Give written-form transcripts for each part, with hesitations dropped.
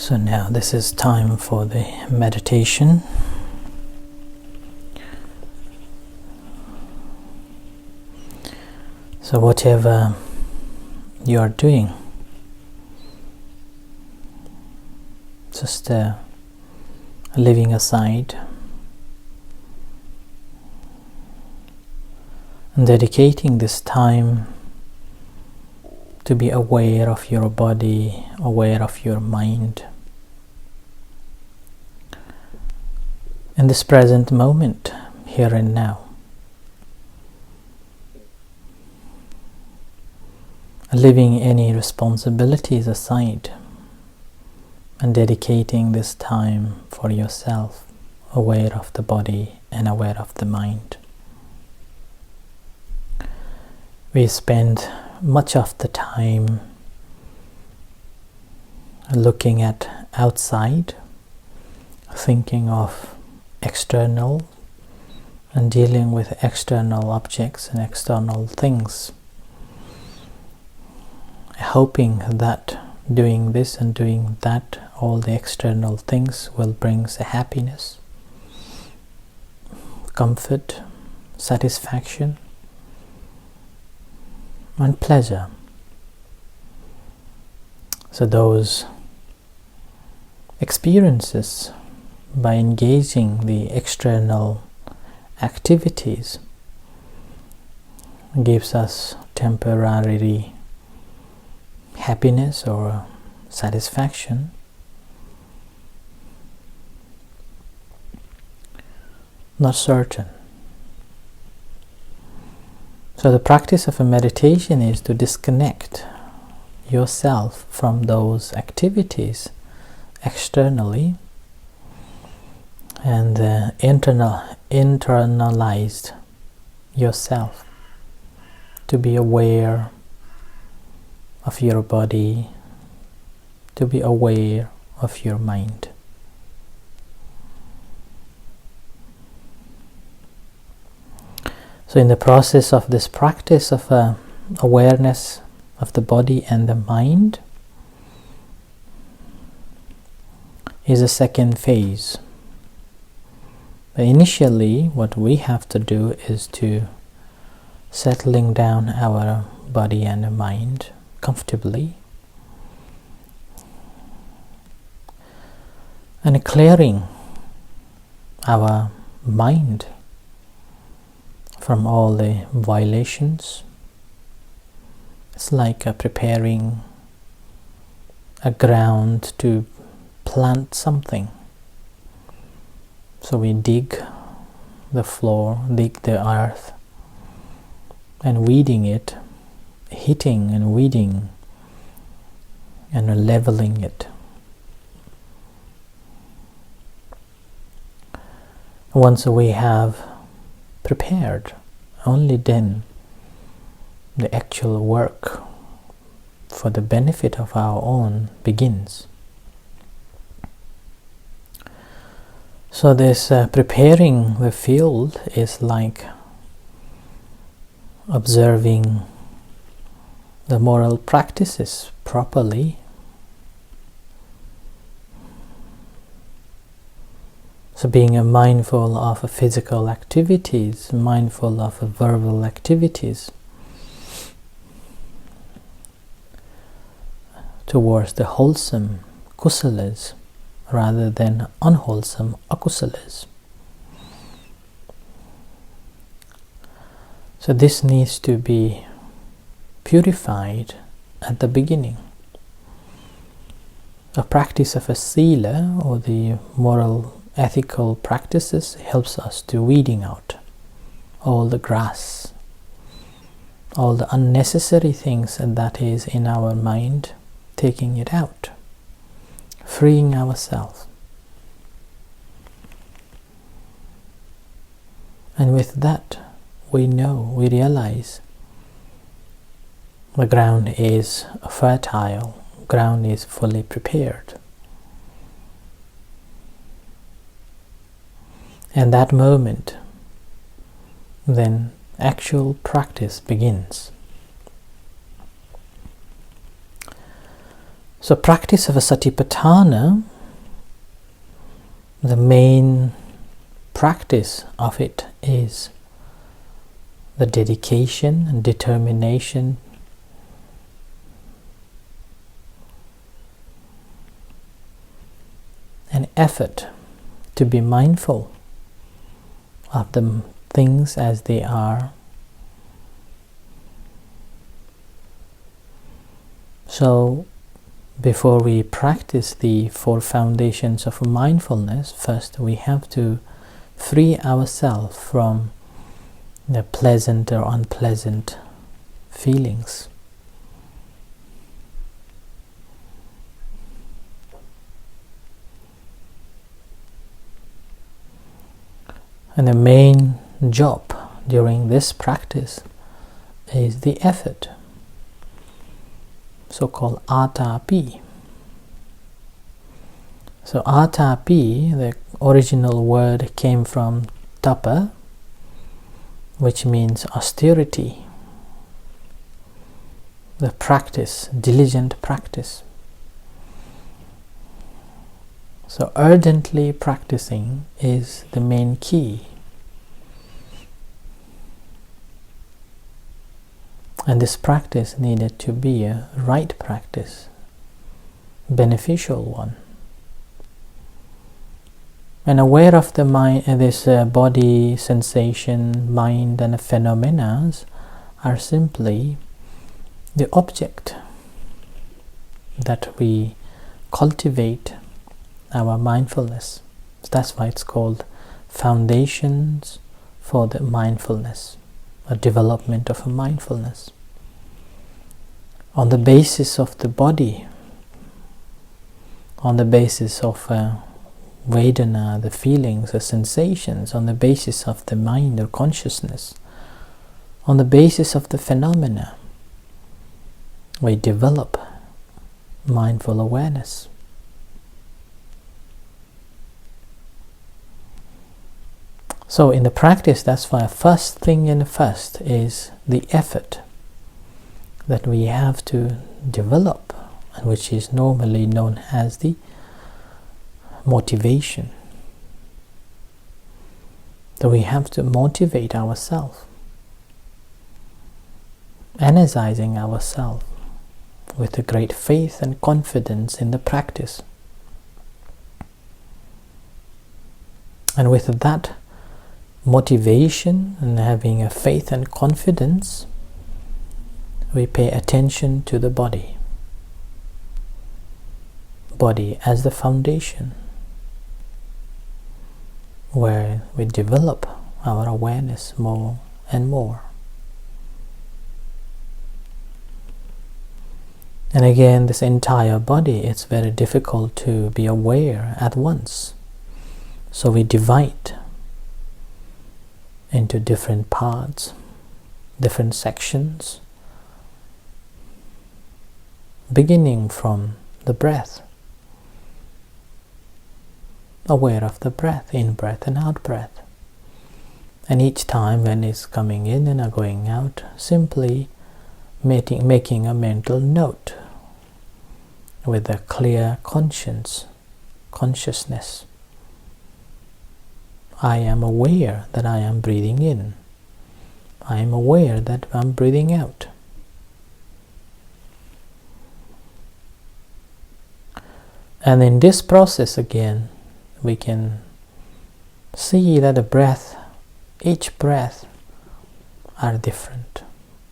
So now this is time for the meditation. So whatever you are doing, just leaving aside and dedicating this time to be aware of your body, aware of your mind, in this present moment, here and now. Leaving any responsibilities aside and dedicating this time for yourself, aware of the body and aware of the mind. We spend much of the time looking at outside, thinking of external and dealing with external objects and external things, hoping that doing this and doing that, all the external things will bring us happiness, comfort, satisfaction, and pleasure. So those experiences, by engaging the external activities, gives us temporary happiness or satisfaction, not certain. So the practice of a meditation is to disconnect yourself from those activities externally and internalized yourself to be aware of your body, to be aware of your mind. So in the process of this practice of awareness of the body and the mind is a second phase. But initially what we have to do is to settling down our body and mind comfortably and clearing our mind from all the violations. It's like preparing a ground to plant something. So we dig the floor, dig the earth, and weeding it, hitting and weeding and leveling it. Once we have prepared, only then the actual work for the benefit of our own begins. So this preparing the field is like observing the moral practices properly. So being mindful of physical activities, mindful of verbal activities, towards the wholesome kusalas rather than unwholesome akusalas. So this needs to be purified at the beginning. A practice of a sila, or the moral ethical practices, helps us to weeding out all the grass, all the unnecessary things that is in our mind, taking it out, freeing ourselves. And with that, we realize the ground is fertile, ground is fully prepared. And that moment, then actual practice begins. So practice of a Satipatthana, the main practice of it is the dedication and determination and effort to be mindful of the things as they are. So before we practice the 4 foundations of mindfulness, first we have to free ourselves from the pleasant or unpleasant feelings. And the main job during this practice is the effort, so-called atapi. So atapi, the original word came from tapa, which means austerity, the practice, diligent practice. So ardently practicing is the main key. And this practice needed to be a right practice, beneficial one. And aware of the mind, this body, sensation, mind and phenomena are simply the object that we cultivate our mindfulness. That's why it's called foundations for the mindfulness, a development of a mindfulness. On the basis of the body, on the basis of Vedana, the feelings, the sensations, on the basis of the mind or consciousness, on the basis of the phenomena, we develop mindful awareness. So in the practice, that's why first thing and first is the effort that we have to develop, and which is normally known as the motivation. So we have to motivate ourselves, energizing ourselves with a great faith and confidence in the practice. And with that motivation and having a faith and confidence, we pay attention to the body. Body as the foundation, where we develop our awareness more and more. And again, this entire body, it's very difficult to be aware at once. So we divide into different parts, different sections, beginning from the breath. Aware of the breath, in-breath and out-breath. And each time when it's coming in and going out, simply making a mental note with a clear consciousness. I am aware that I am breathing in. I am aware that I'm breathing out. And in this process again, we can see that each breath are different.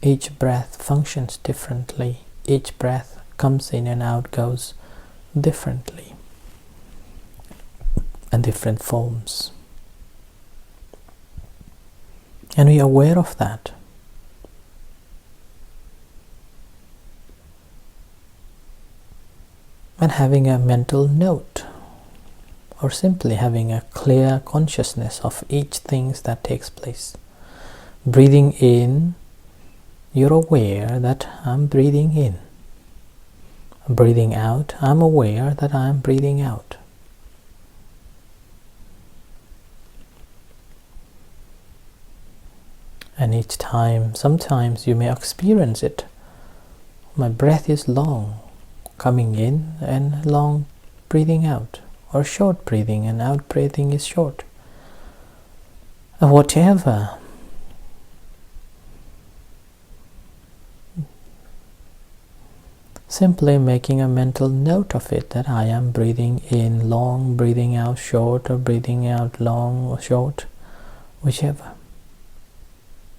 Each breath functions differently. Each breath comes in and out, goes differently, and different forms. And we are aware of that. And having a mental note, or simply having a clear consciousness of each thing that takes place. Breathing in, you're aware that I'm breathing in. Breathing out, I'm aware that I'm breathing out. And each time, sometimes you may experience it. My breath is long, coming in and long breathing out, or short breathing and out breathing is short. Whatever. Simply making a mental note of it, that I am breathing in long, breathing out short, or breathing out long or short, whichever.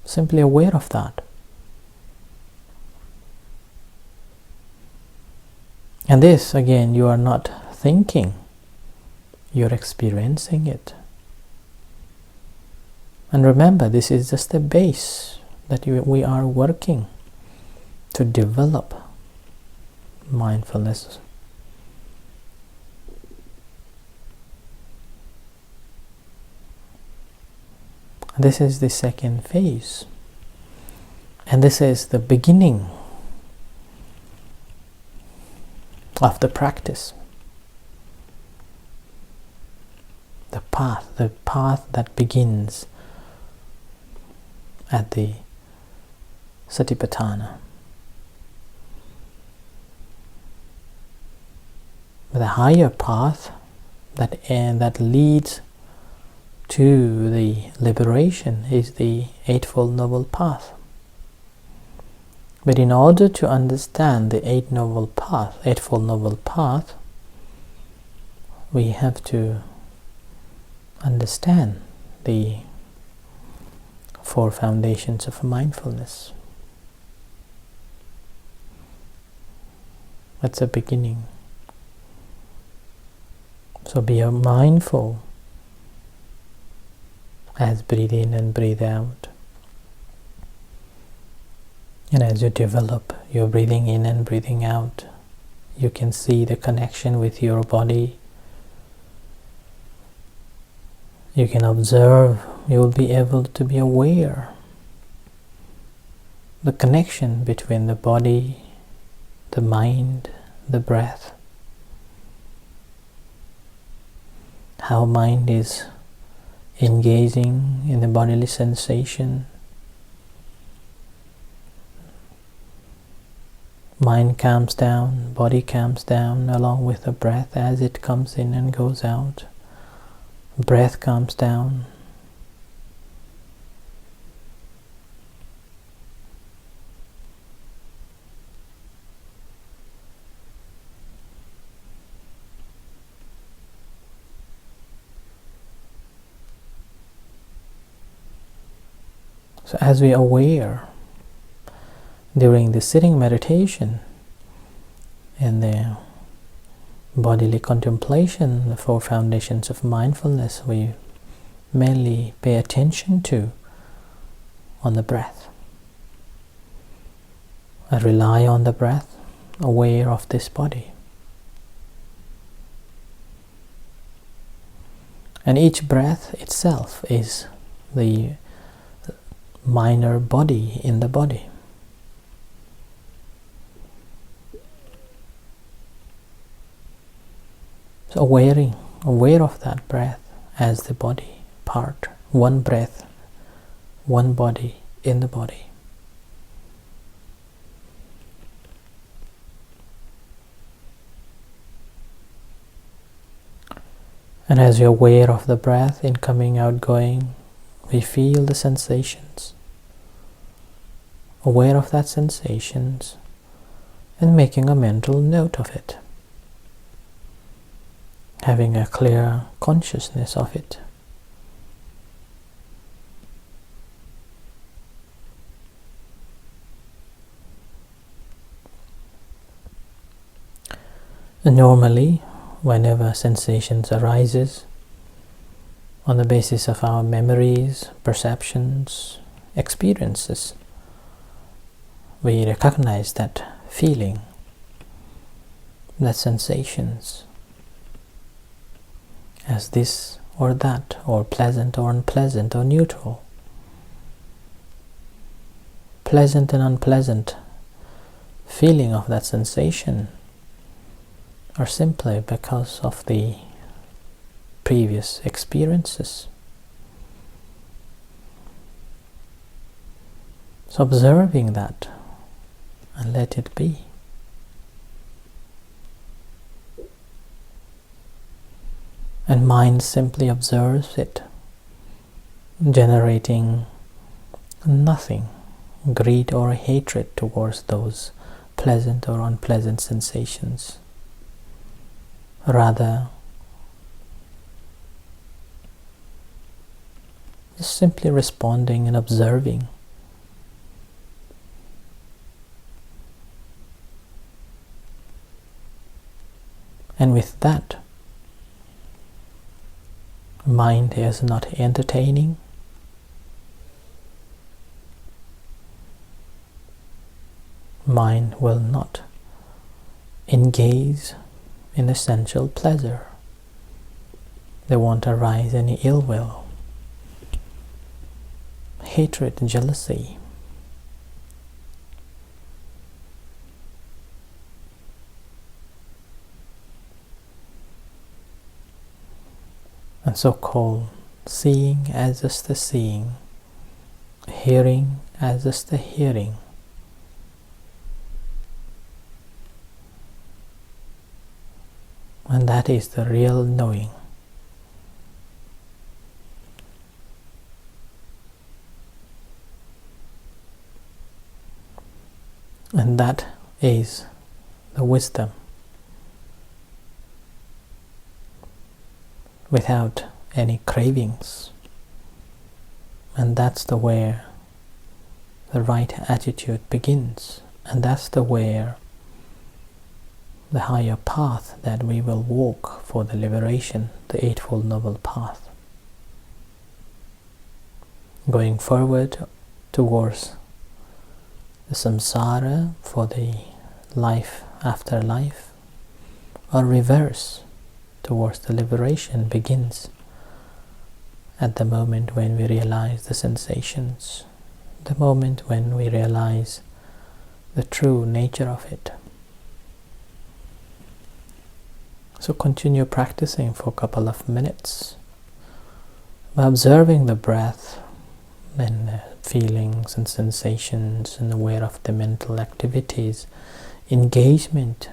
Simply aware of that. And this, again, you are not thinking, you're experiencing it. And remember, this is just the base that we are working to develop mindfulness. This is the second phase, and this is the beginning of the practice. The path that begins at the Satipatthana. The higher path that leads to the liberation is the Eightfold Noble Path. But in order to understand the Eightfold Noble Path, we have to understand the four foundations of mindfulness. That's a beginning. So be mindful as breathe in and breathe out. And as you develop your breathing in and breathing out, you can see the connection with your body. You can observe, you will be able to be aware the connection between the body, the mind, the breath. How mind is engaging in the bodily sensation. Mind calms down, body calms down along with the breath as it comes in and goes out. Breath calms down. So as we are aware during the sitting meditation and the bodily contemplation, the four foundations of mindfulness, we mainly pay attention to on the breath. I rely on the breath, aware of this body. And each breath itself is the minor body in the body. So aware of that breath as the body part. One breath, one body in the body. And as you're aware of the breath in coming, outgoing, we feel the sensations. Aware of that sensations and making a mental note of it. Having a clear consciousness of it. And normally, whenever sensations arises, on the basis of our memories, perceptions, experiences, we recognize that feeling, that sensations, as this or that, or pleasant or unpleasant, or neutral. Pleasant and unpleasant feeling of that sensation are simply because of the previous experiences. So observing that and let it be. and mind simply observes it, generating nothing, greed or hatred towards those pleasant or unpleasant sensations. Rather, just simply responding and observing. And with that, mind is not entertaining, mind will not engage in essential pleasure. There won't arise any ill will, hatred, jealousy. And so-called seeing as just the seeing, hearing as just the hearing. And that is the real knowing. And that is the wisdom. Without any cravings. And that's the where the right attitude begins. And that's the where the higher path that we will walk for the liberation, the Eightfold Noble Path. Going forward towards the samsara for the life after life, or reverse towards the liberation begins at the moment when we realize the sensations, the moment when we realize the true nature of it. So continue practicing for a couple of minutes by observing the breath and feelings and sensations, and aware of the mental activities, engagement.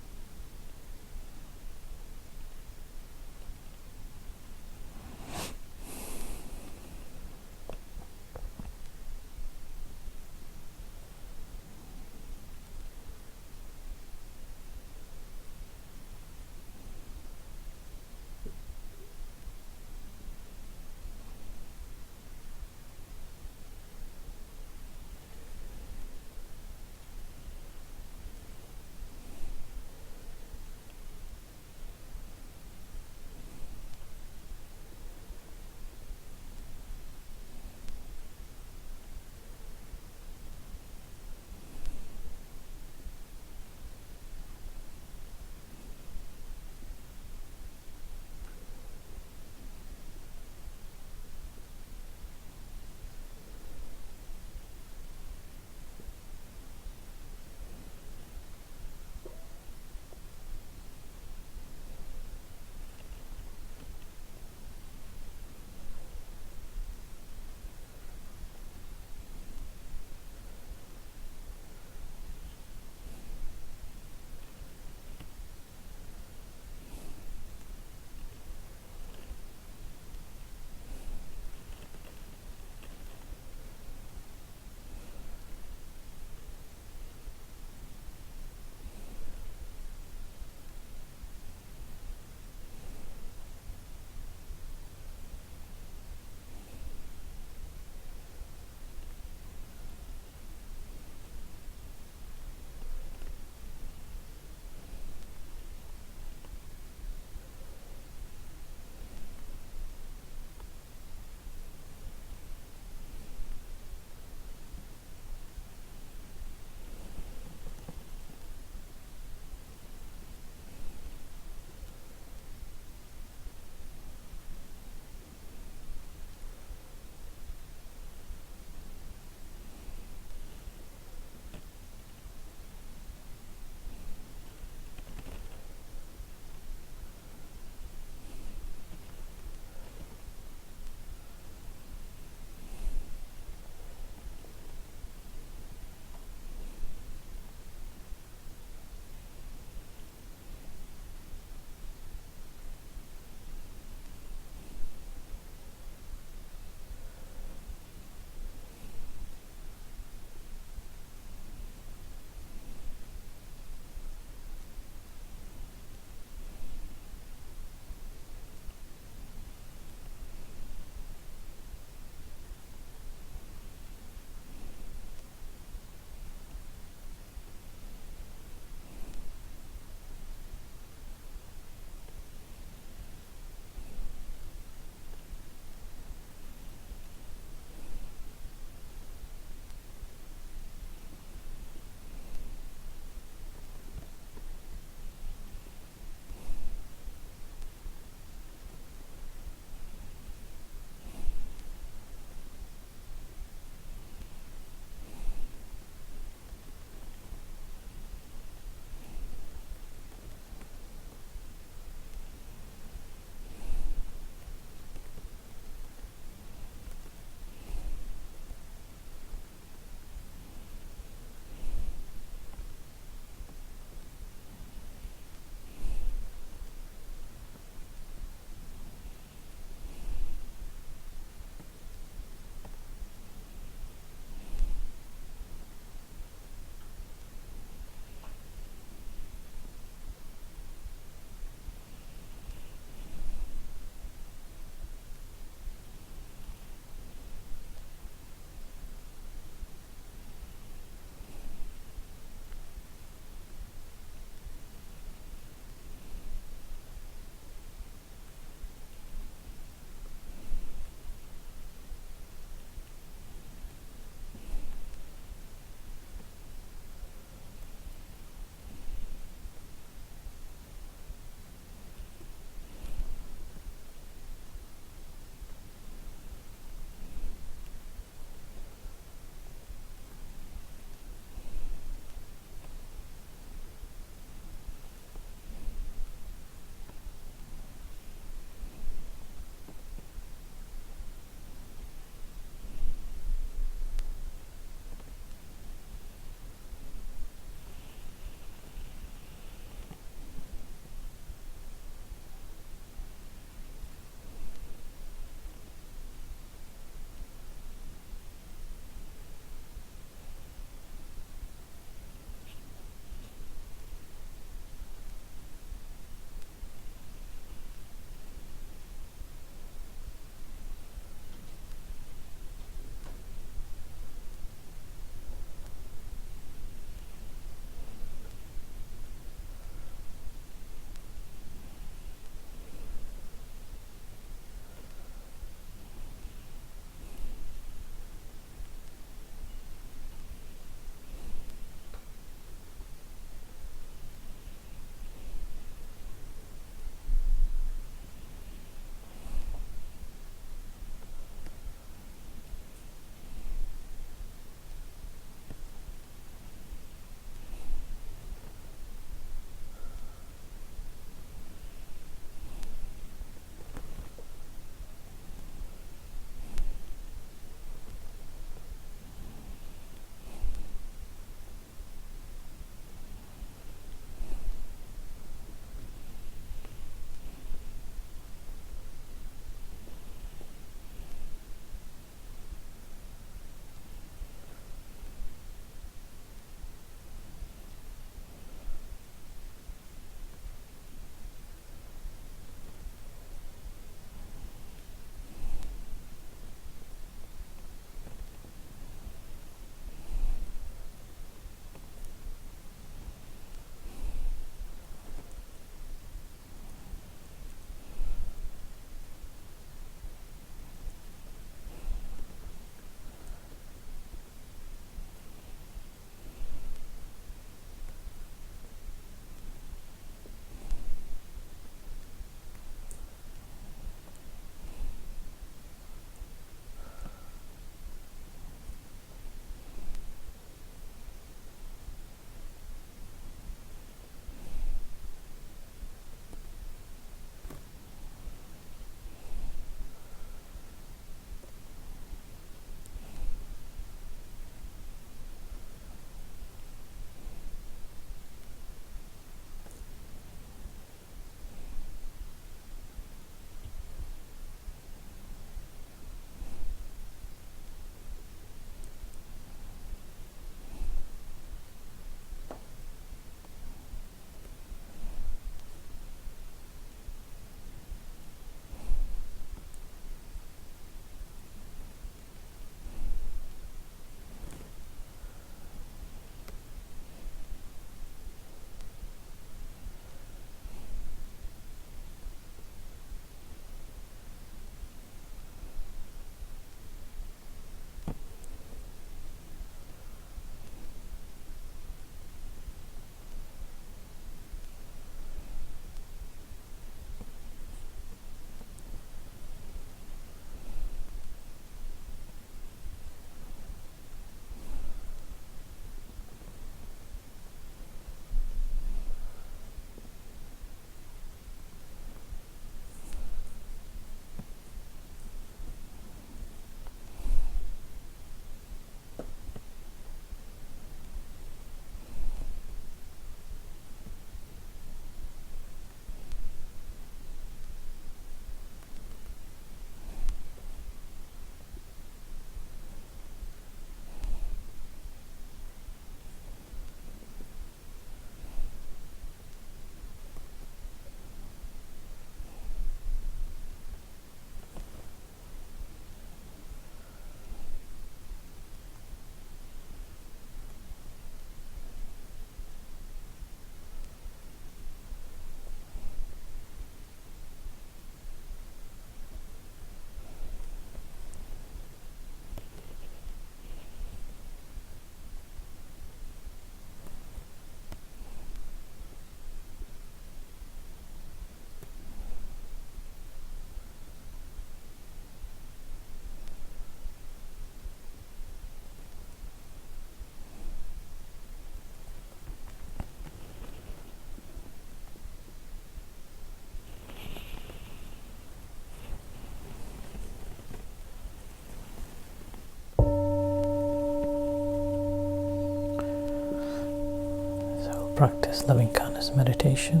practice loving kindness meditation.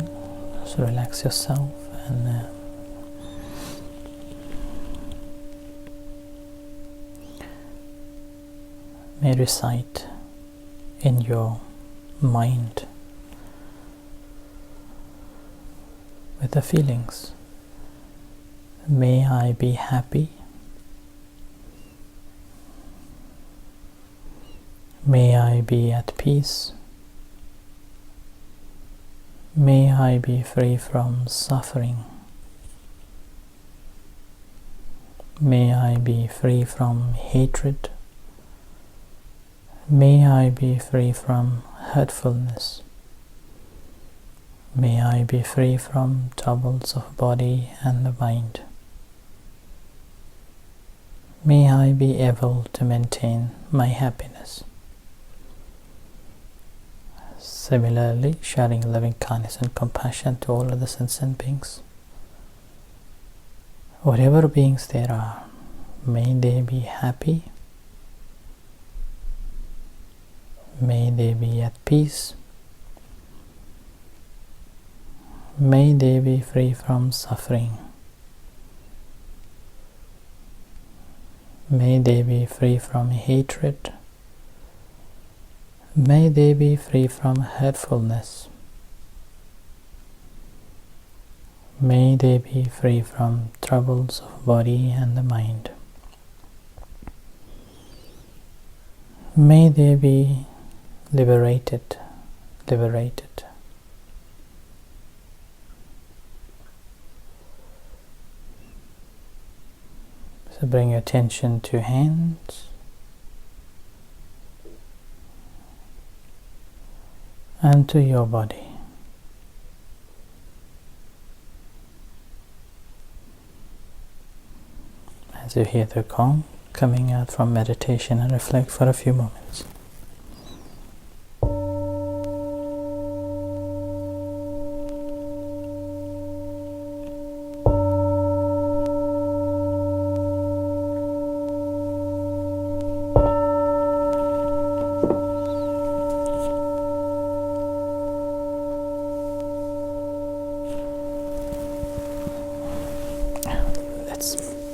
So relax yourself and may recite in your mind with the feelings. May I be happy. May I be at peace. May I be free from suffering. May I be free from hatred. May I be free from hurtfulness. May I be free from troubles of body and the mind. May I be able to maintain my happiness. Similarly, sharing loving kindness and compassion to all other sentient beings. Whatever beings there are, may they be happy. May they be at peace. May they be free from suffering. May they be free from hatred. May they be free from hurtfulness. May they be free from troubles of body and the mind. May they be liberated. So bring your attention to hands and to your body. As you hear the gong coming out from meditation, and reflect for a few moments.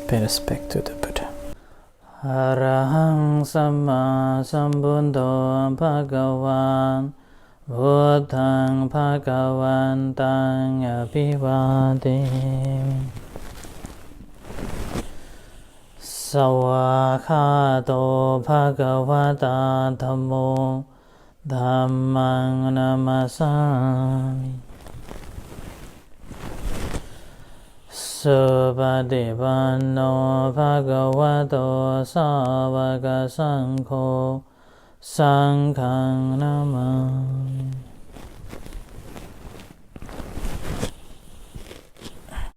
Pay respect to the Buddha. Arahang Samma Sambuddho Bhagavan Buddhang Bhagavantang Abhivademi Sawakhato Bhagavata Dhammo Dhammang Namasami Subhadivano Bhagavato Savaka Sankho Sanghang Namami